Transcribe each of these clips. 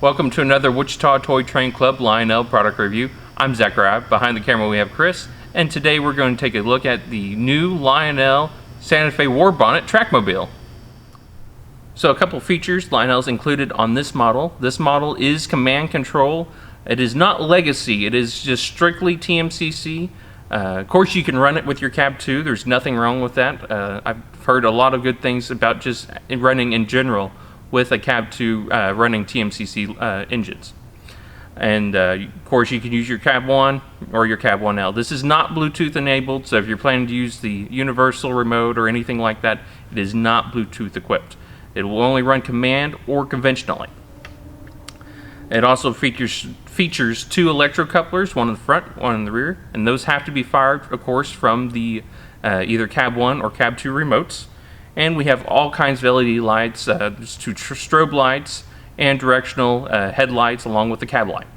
Welcome to another Wichita Toy Train Club Lionel product review. I'm Zachariah. Behind the camera we have Chris, and today we're going to take a look at the new Lionel Santa Fe Warbonnet Trackmobile. So a couple features Lionel's included on this model. This model is command control. It is not legacy. It is just strictly TMCC. Of course, you can run it with your cab too. There's nothing wrong with that. I've heard a lot of good things about just running in general with a cab 2 running TMCC engines. And of course you can use your cab 1 or your cab 1L. This is not Bluetooth enabled, so if you're planning to use the universal remote or anything like that, it is not Bluetooth equipped. It will only run command or conventionally. It also features 2 electrocouplers, one in the front, one in the rear, and those have to be fired, of course, from the either cab 1 or cab 2 remotes. And we have all kinds of LED lights, 2 strobe lights, and directional headlights along with the cab light.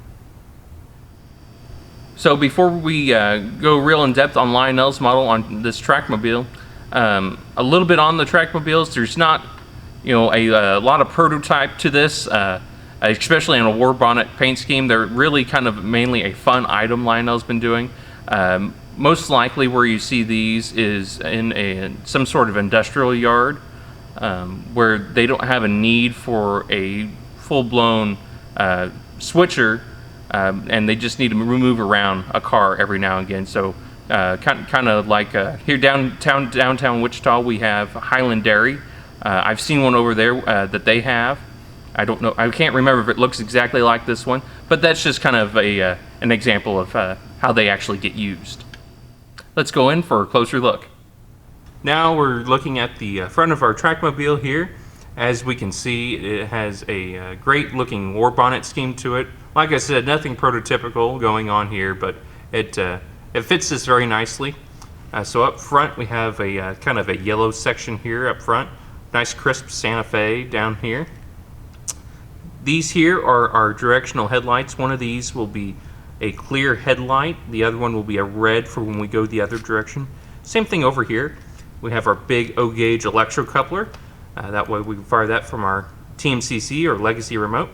So before we go real in depth on Lionel's model on this Trackmobile, a little bit on the Trackmobiles. There's not, a lot of prototype to this, especially in a Warbonnet paint scheme. They're really kind of mainly a fun item Lionel's been doing. Most likely where you see these is in some sort of industrial yard where they don't have a need for a full-blown switcher and they just need to move around a car every now and again. So kind of like here downtown Wichita we have Highland Dairy. I've seen one over there that they have. I don't know, I can't remember if it looks exactly like this one, but that's just kind of an example of how they actually get used. Let's go in for a closer look. Now we're looking at the front of our Trackmobile here. As we can see, it has a great looking Warbonnet scheme to it. Like I said, nothing prototypical going on here, but it fits this very nicely. So up front we have a kind of a yellow section here up front. Nice crisp Santa Fe down here. These here are our directional headlights. One of these will be a clear headlight. The other one will be a red for when we go the other direction. Same thing over here. We have our big O-gauge electrocoupler. That way we can fire that from our TMCC or legacy remote.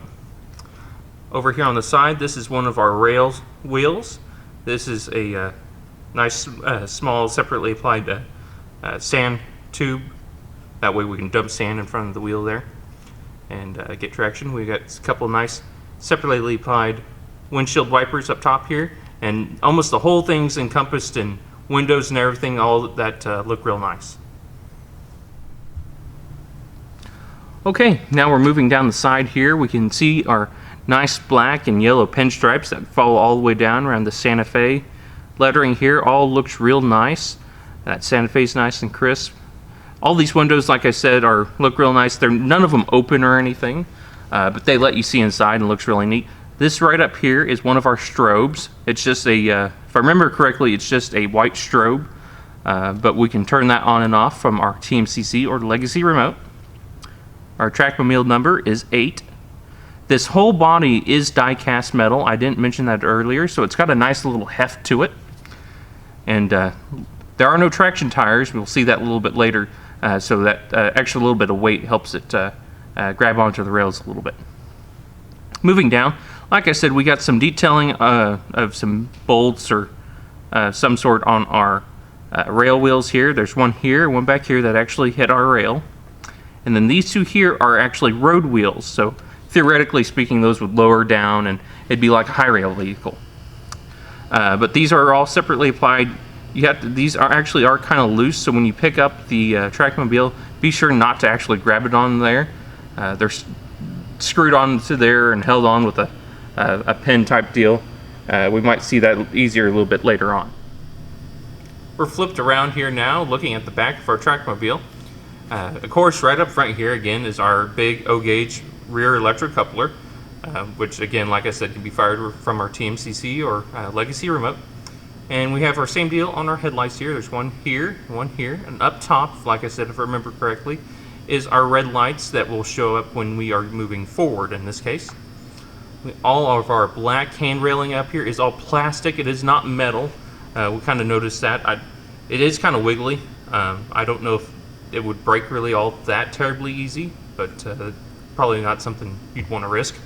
Over here on the side, this is one of our rail wheels. This is a nice small separately applied sand tube. That way we can dump sand in front of the wheel there and get traction. We got a couple nice separately applied windshield wipers up top here, and almost the whole thing's encompassed in windows and everything, all that look real nice. Okay, now we're moving down the side here. We can see our nice black and yellow pinstripes that follow all the way down around the Santa Fe. Lettering here all looks real nice. That Santa Fe's nice and crisp. All these windows, like I said, look real nice. They're none of them open or anything, but they let you see inside and looks really neat. This right up here is one of our strobes. It's just a, if I remember correctly, it's just a white strobe, but we can turn that on and off from our TMCC or legacy remote. Our Trackmobile number is 8. This whole body is die-cast metal. I didn't mention that earlier, so it's got a nice little heft to it. And there are no traction tires. We'll see that a little bit later, so that extra little bit of weight helps it grab onto the rails a little bit. Moving down, like I said, we got some detailing of some bolts or some sort on our rail wheels here. There's one here, one back here that actually hit our rail. And then these 2 here are actually road wheels. So theoretically speaking, those would lower down and it'd be like a high rail vehicle. But these are all separately applied. These are kind of loose, so when you pick up the Trackmobile, be sure not to actually grab it on there. They're screwed onto there and held on with a pin type deal. We might see that easier a little bit later on. We're flipped around here now, looking at the back of our Trackmobile. Of course, right up front here again is our big O-gauge rear electrocoupler, which again, like I said, can be fired from our TMCC or legacy remote. And we have our same deal on our headlights here. There's one here, and up top, like I said, if I remember correctly, is our red lights that will show up when we are moving forward in this case. All of our black hand railing up here is all plastic. It is not metal. We kind of noticed that. It is kind of wiggly. I don't know if it would break really all that terribly easy, but probably not something you'd want to risk.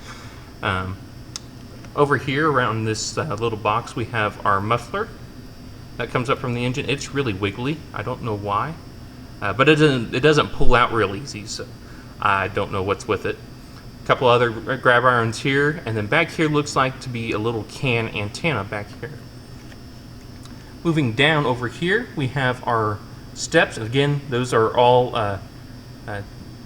Um, Over here around this little box we have our muffler that comes up from the engine. It's really wiggly. I don't know why, but it doesn't pull out real easy, so I don't know what's with it. A couple other grab irons here, and then back here looks like to be a little can antenna back here. Moving down over here we have our steps. Again, those are all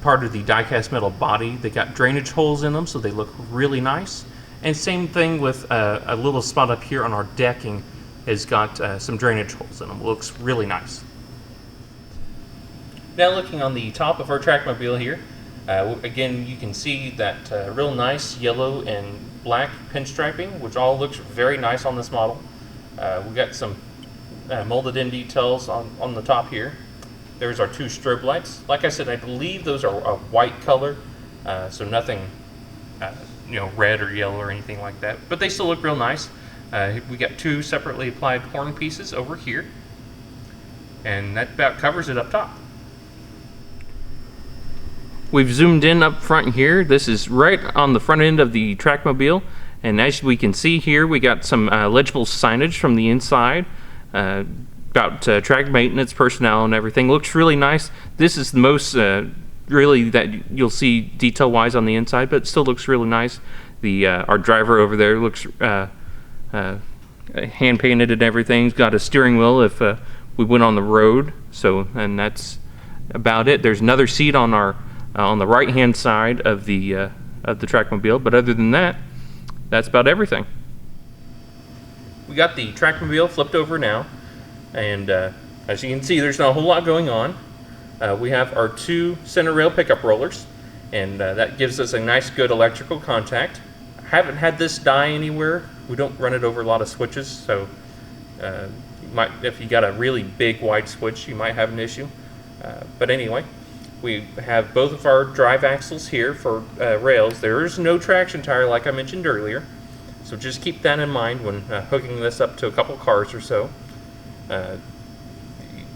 part of the die-cast metal body. They got drainage holes in them, so they look really nice. And same thing with a little spot up here on our decking has got some drainage holes in them. Looks really nice. Now looking on the top of our Trackmobile here, again you can see that real nice yellow and black pinstriping, which all looks very nice on this model. We got some molded in details on the top here. There's our two strobe lights. Like I said, I believe those are a white color, so nothing red or yellow or anything like that, but they still look real nice. We got two separately applied horn pieces over here, and that about covers it up top. We've zoomed in up front here. This is right on the front end of the Trackmobile, and as we can see here, we got some legible signage from the inside about track maintenance, personnel, and everything. Looks really nice. This is the most really that you'll see detail wise on the inside, but it still looks really nice. The our driver over there looks hand painted and everything. He's got a steering wheel if we went on the road. So, and that's about it. There's another seat on our on the right hand side of the Trackmobile, but other than that, that's about everything. We got the Trackmobile flipped over now, and as you can see, there's not a whole lot going on. We have our two center rail pickup rollers, and that gives us a nice good electrical contact. I haven't had this die anywhere. We don't run it over a lot of switches, so if you got a really big wide switch, you might have an issue. But anyway, we have both of our drive axles here for rails. There is no traction tire like I mentioned earlier, so just keep that in mind when hooking this up to a couple cars or so.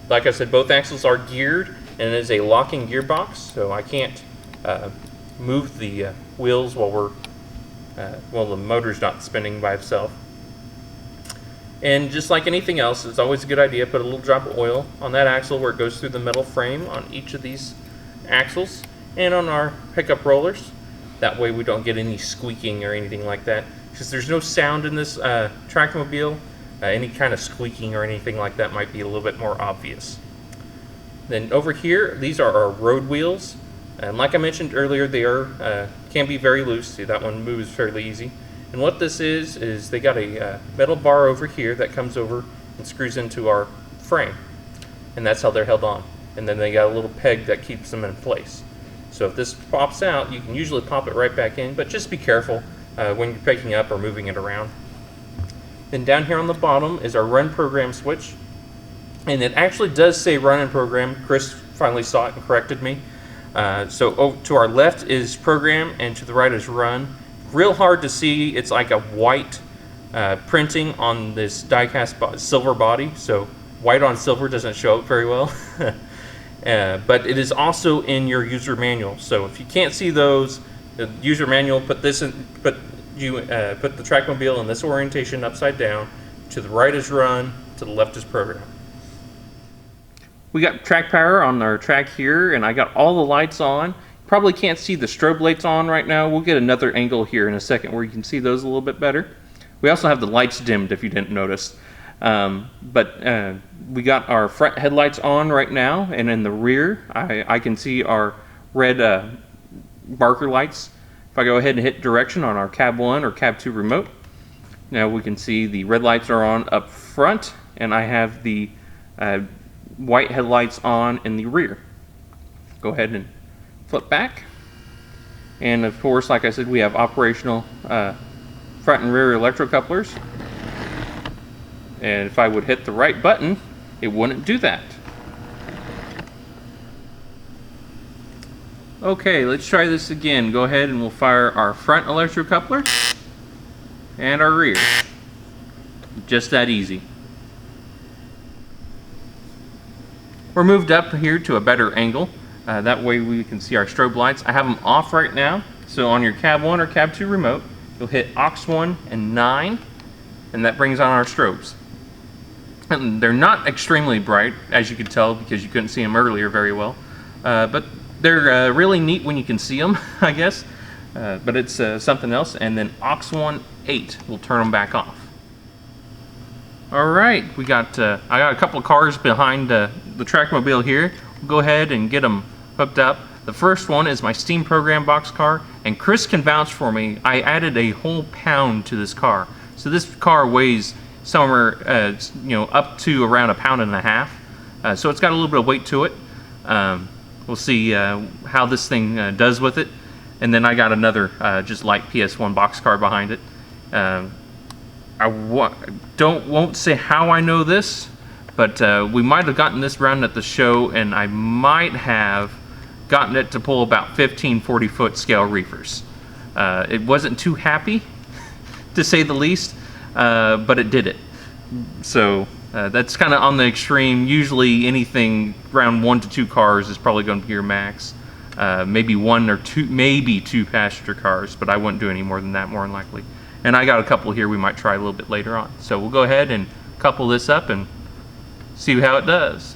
Like I said, both axles are geared, and it is a locking gearbox, so I can't move the wheels while the motor's not spinning by itself. And just like anything else, it's always a good idea to put a little drop of oil on that axle where it goes through the metal frame on each of these axles and on our pickup rollers. That way we don't get any squeaking or anything like that, because there's no sound in this Trackmobile. Any kind of squeaking or anything like that might be a little bit more obvious. Then over here, these are our road wheels, and like I mentioned earlier, they can be very loose. See, that one moves fairly easy. And what this is they got a metal bar over here that comes over and screws into our frame, and that's how they're held on. And then they got a little peg that keeps them in place. So if this pops out, you can usually pop it right back in, but just be careful when you're picking up or moving it around. Then down here on the bottom is our run program switch, and it actually does say run and program. Chris finally saw it and corrected me. So to our left is program, and to the right is run. Real hard to see. It's like a white printing on this die-cast silver body, so white on silver doesn't show up very well. But it is also in your user manual. So if you can't see those, the user manual put the Trackmobile in this orientation upside down. To the right is run, to the left is program. We got track power on our track here, and I got all the lights on. Probably can't see the strobe lights on right now. We'll get another angle here in a second where you can see those a little bit better. We also have the lights dimmed if you didn't notice. But we got our front headlights on right now, and in the rear I can see our red marker lights. If I go ahead and hit direction on our cab 1 or cab 2 remote, now we can see the red lights are on up front, and I have the white headlights on in the rear. Go ahead and flip back, and of course, like I said, we have operational front and rear electrocouplers. And if I would hit the right button, it wouldn't do that. Okay, let's try this again. Go ahead and we'll fire our front electrocoupler and our rear. Just that easy. We're moved up here to a better angle. That way we can see our strobe lights. I have them off right now. So on your cab 1 or cab 2 remote, you'll hit aux 1 and 9, and that brings on our strobes. And they're not extremely bright, as you could tell, because you couldn't see them earlier very well. But they're really neat when you can see them, I guess. But it's something else. And then aux 1 8 will turn them back off. All right, I got a couple of cars behind the Trackmobile here. We'll go ahead and get them hooked up. The first one is my Steam program Boxcar, and Chris can vouch for me. I added a whole pound to this car, so this car weighs somewhere, up to around 1.5 pounds. So it's got a little bit of weight to it. We'll see how this thing does with it. And then I got another just light PS1 Boxcar behind it. I won't say how I know this, but we might have gotten this round at the show, and I might have gotten it to pull about 40 foot scale reefers. It wasn't too happy, to say the least, but it did it. So that's kind of on the extreme. Usually anything around 1 to 2 cars is probably going to be your max. Maybe 1 or 2, maybe 2 passenger cars, but I wouldn't do any more than that, more than likely. And I got a couple here we might try a little bit later on. So we'll go ahead and couple this up and see how it does.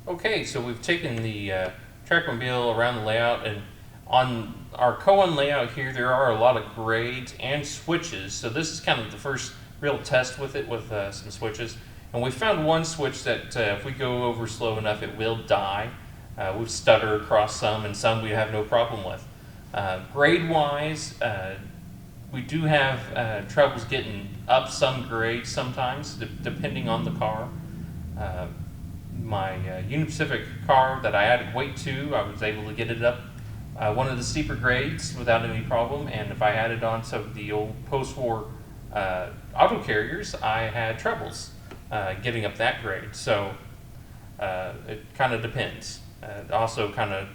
Okay, so we've taken the Trackmobile around the layout, and on our Cohen layout here, there are a lot of grades and switches. So this is kind of the first real test with it, with some switches. And we found one switch that if we go over slow enough, it will die. We've stuttered across some, and some we have no problem with. Grade-wise, we do have troubles getting up some grades sometimes, depending on the car. My Union Pacific car that I added weight to, I was able to get it up one of the steeper grades without any problem, and if I added on some of the old post-war auto carriers, I had troubles getting up that grade. So it kind of depends. Also, kind of,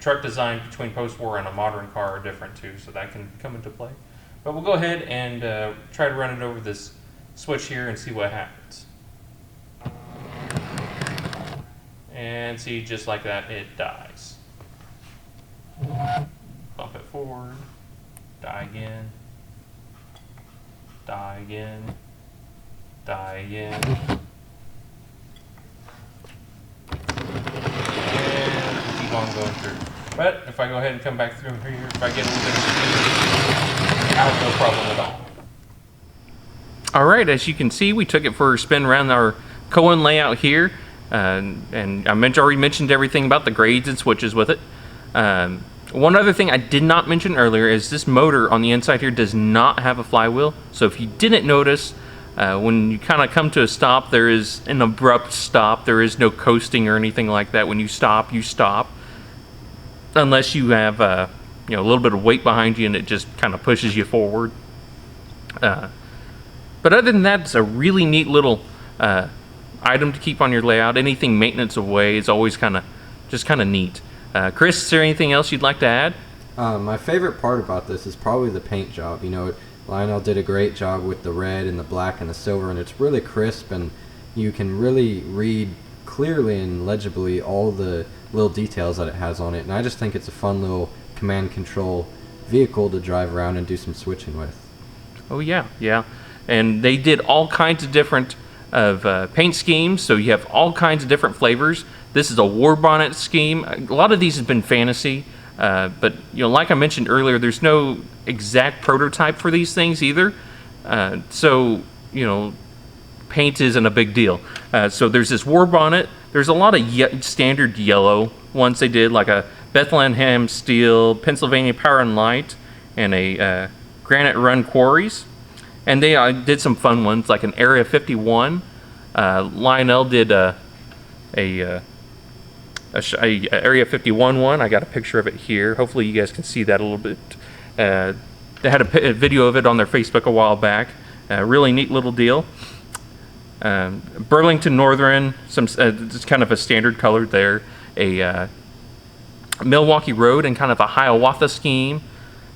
truck design between post-war and a modern car are different too, so that can come into play. But we'll go ahead and try to run it over this switch here and see what happens. And see, just like that, it dies. Bump it forward, die again, die again, die again. And keep on going through. But if I go ahead and come back through here, if I get a little bit of speed, I have no problem at all. Alright, as you can see, we took it for a spin around our Cohen layout here. And I already mentioned everything about the grades and switches with it. One other thing I did not mention earlier is this motor on the inside here does not have a flywheel. So if you didn't notice, when you kind of come to a stop, there is an abrupt stop. There is no coasting or anything like that. When you stop, unless you have a little bit of weight behind you and it just kind of pushes you forward. But other than that, it's a really neat little item to keep on your layout. Anything maintenance away is always kind of neat. Chris, is there anything else you'd like to add? My favorite part about this is probably the paint job. Lionel did a great job with the red and the black and the silver, and it's really crisp, and you can really read clearly and legibly all the little details that it has on it. And I just think it's a fun little command control vehicle to drive around and do some switching with. Oh yeah. And they did all kinds of different paint schemes, so you have all kinds of different flavors. This is a Warbonnet scheme. A lot of these have been fantasy, but like I mentioned earlier, there's no exact prototype for these things either. So paint isn't a big deal. So there's this Warbonnet. There's a lot of standard yellow ones they did, like a Bethlehem Steel, Pennsylvania Power and Light, and a Granite Run Quarries. And they did some fun ones, like an Area 51. Lionel did a Area 51 one. I got a picture of it here. Hopefully you guys can see that a little bit. They had a video of it on their Facebook a while back. Really neat little deal. Burlington Northern, just kind of a standard color there. A Milwaukee Road and kind of a Hiawatha scheme.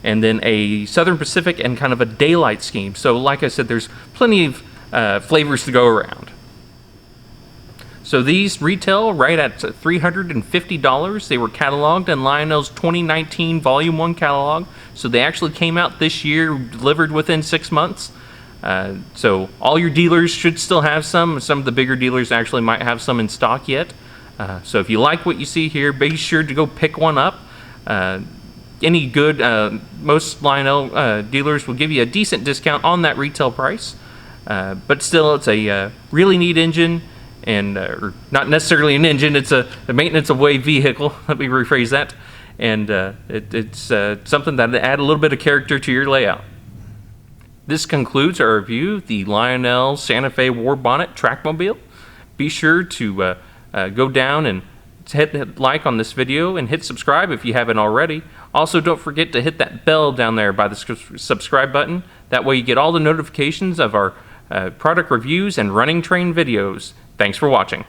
And then a Southern Pacific and kind of a daylight scheme. So like I said, there's plenty of flavors to go around. So these retail right at $350. They were cataloged in Lionel's 2019 Volume 1 catalog. So they actually came out this year, delivered within 6 months. So all your dealers should still have some. Some of the bigger dealers actually might have some in stock yet. So if you like what you see here, be sure to go pick one up. Any good, most Lionel dealers will give you a decent discount on that retail price. But still, it's a really neat engine, and or not necessarily an engine, it's a maintenance away vehicle. Let me rephrase that. And it's something that add a little bit of character to your layout. This concludes our review of the Lionel Santa Fe Warbonnet Trackmobile. Be sure to go down and hit like on this video and hit subscribe if you haven't already. Also, don't forget to hit that bell down there by the subscribe button. That way you get all the notifications of our product reviews and running train videos. Thanks for watching.